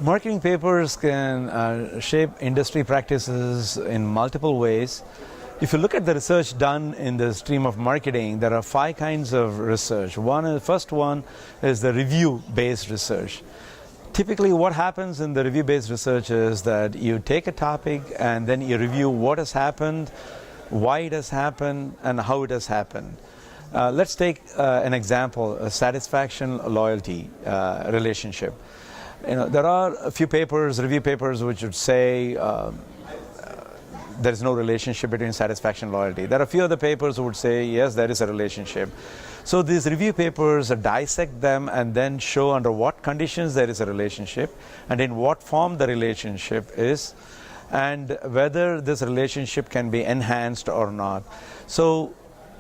Marketing papers can shape industry practices in multiple ways. If you look at the research done in the stream of marketing, there are 5 kinds of research. First one is the review-based research. Typically what happens in the review-based research is that you take a topic and then you review what has happened, why it has happened, and how it has happened. Let's take an example, a satisfaction-loyalty relationship. There are a few papers, review papers, which would say there is no relationship between satisfaction and loyalty. There are a few other papers who would say, yes, there is a relationship. So these review papers dissect them and then show under what conditions there is a relationship and in what form the relationship is and whether this relationship can be enhanced or not. So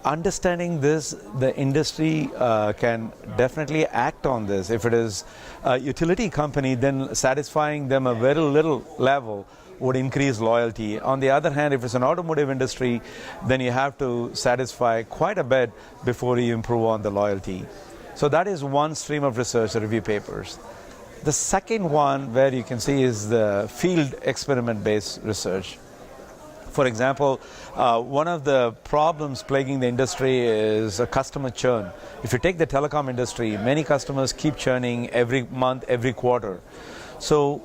understanding this, the industry can definitely act on this. If it is a utility company, then satisfying them a very little level would increase loyalty. On the other hand, if it's an automotive industry, then you have to satisfy quite a bit before you improve on the loyalty. So that is one stream of research, the review papers. The second one where you can see is the field experiment-based research. For example, one of the problems plaguing the industry is a customer churn. If you take the telecom industry, many customers keep churning every month, every quarter. So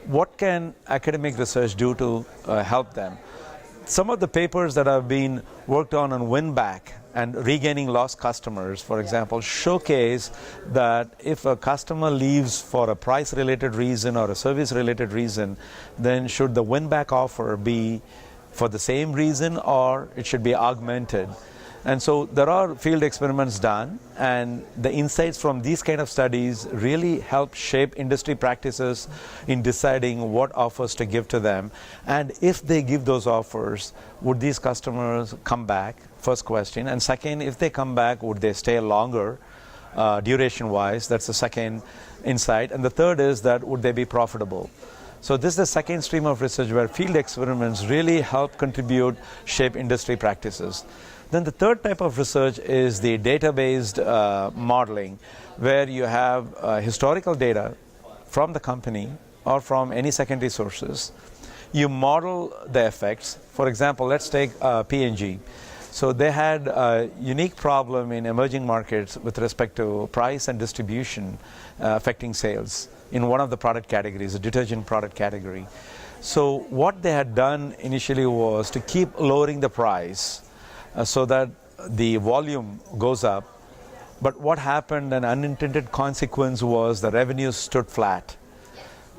what can academic research do to help them? Some of the papers that have been worked on win back and regaining lost customers, for example, showcase that if a customer leaves for a price-related reason or a service-related reason, then should the win back offer be for the same reason or it should be augmented? And so there are field experiments done, and the insights from these kind of studies really help shape industry practices in deciding what offers to give to them. And if they give those offers, would these customers come back? First question. And second, if they come back, would they stay longer, duration-wise? That's the second insight. And the third is that would they be profitable? So this is the second stream of research where field experiments really help contribute, shape industry practices. Then the third type of research is the data-based modeling, where you have historical data from the company or from any secondary sources. You model the effects. For example, let's take P&G. So they had a unique problem in emerging markets with respect to price and distribution affecting sales in one of the product categories, the detergent product category. So what they had done initially was to keep lowering the price so that the volume goes up. But what happened, an unintended consequence was the revenues stood flat.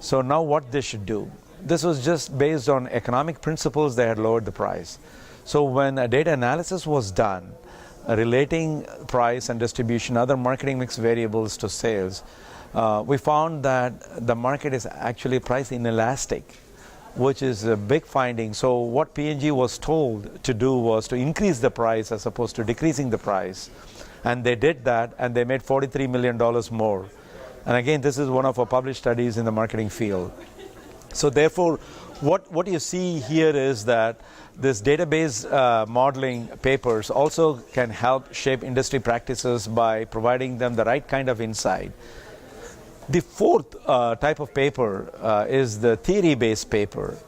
So now what they should do? This was just based on economic principles, they had lowered the price. So when a data analysis was done, relating price and distribution, other marketing mix variables to sales, we found that the market is actually price inelastic, which is a big finding. So what P&G was told to do was to increase the price as opposed to decreasing the price. And they did that, and they made $43 million more. And again, this is one of our published studies in the marketing field. So therefore, what you see here is that this database modeling papers also can help shape industry practices by providing them the right kind of insight. The fourth type of paper is the theory-based paper.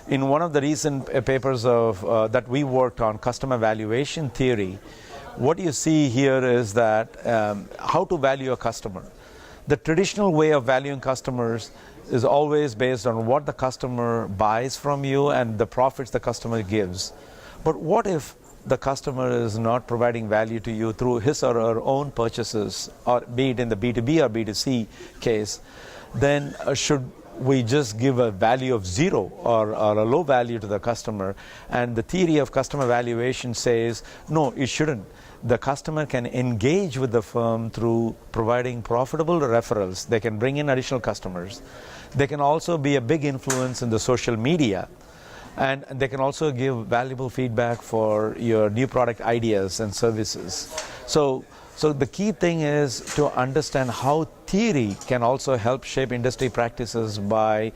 In one of the recent papers that we worked on, customer valuation theory, what you see here is that how to value a customer. The traditional way of valuing customers is always based on what the customer buys from you and the profits the customer gives. But what if the customer is not providing value to you through his or her own purchases, or be it in the B2B or B2C case? Then should we just give a value of 0 or a low value to the customer? And the theory of customer valuation says, no, it shouldn't. The customer can engage with the firm through providing profitable referrals. They can bring in additional customers. They can also be a big influence in the social media. And they can also give valuable feedback for your new product ideas and services. So the key thing is to understand how theory can also help shape industry practices by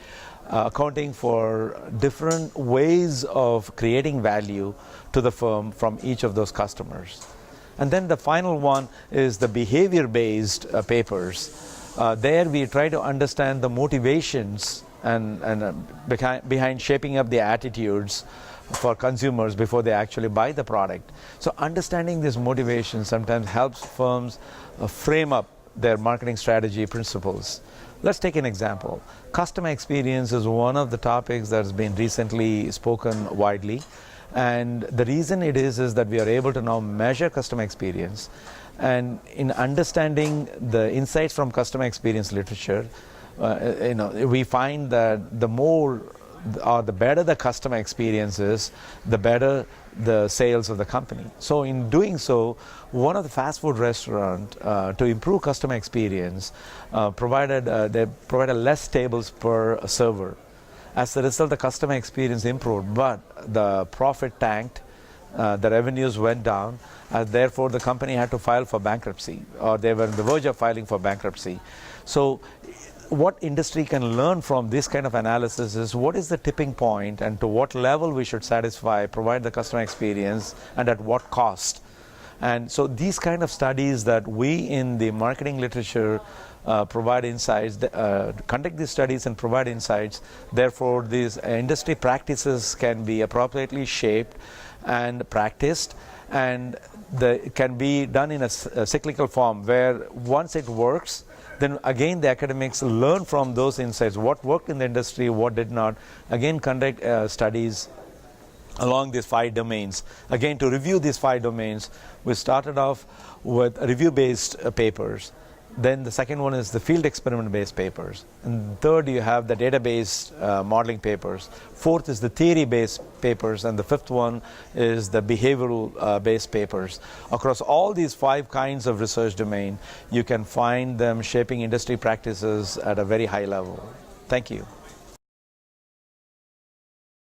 accounting for different ways of creating value to the firm from each of those customers. And then the final one is the behavior-based papers. There we try to understand the motivations and behind shaping up the attitudes for consumers before they actually buy the product. So understanding this motivation sometimes helps firms frame up their marketing strategy principles. Let's take an example. Customer experience is one of the topics that's been recently spoken widely. And the reason it is that we are able to now measure customer experience. And in understanding the insights from customer experience literature, we find that the more or the better the customer experience is, the better the sales of the company. So in doing so, one of the fast food restaurants, to improve customer experience, they provided less tables per server. As a result, the customer experience improved, but the profit tanked, the revenues went down, therefore the company had to file for bankruptcy, or they were on the verge of filing for bankruptcy. So what industry can learn from this kind of analysis is what is the tipping point and to what level we should provide the customer experience, and at what cost. And so these kind of studies that we in the marketing literature provide insights, conduct these studies and provide insights. Therefore, these industry practices can be appropriately shaped and practiced, and can be done in a cyclical form where once it works, then again the academics learn from those insights, what worked in the industry, what did not. Again, conduct studies along these 5 domains. Again, to review these 5 domains, we started off with review-based papers. Then the second one is the field experiment-based papers. And third, you have the database modeling papers. Fourth is the theory-based papers. And the fifth one is the behavioral-based papers. Across all these 5 kinds of research domain, you can find them shaping industry practices at a very high level. Thank you.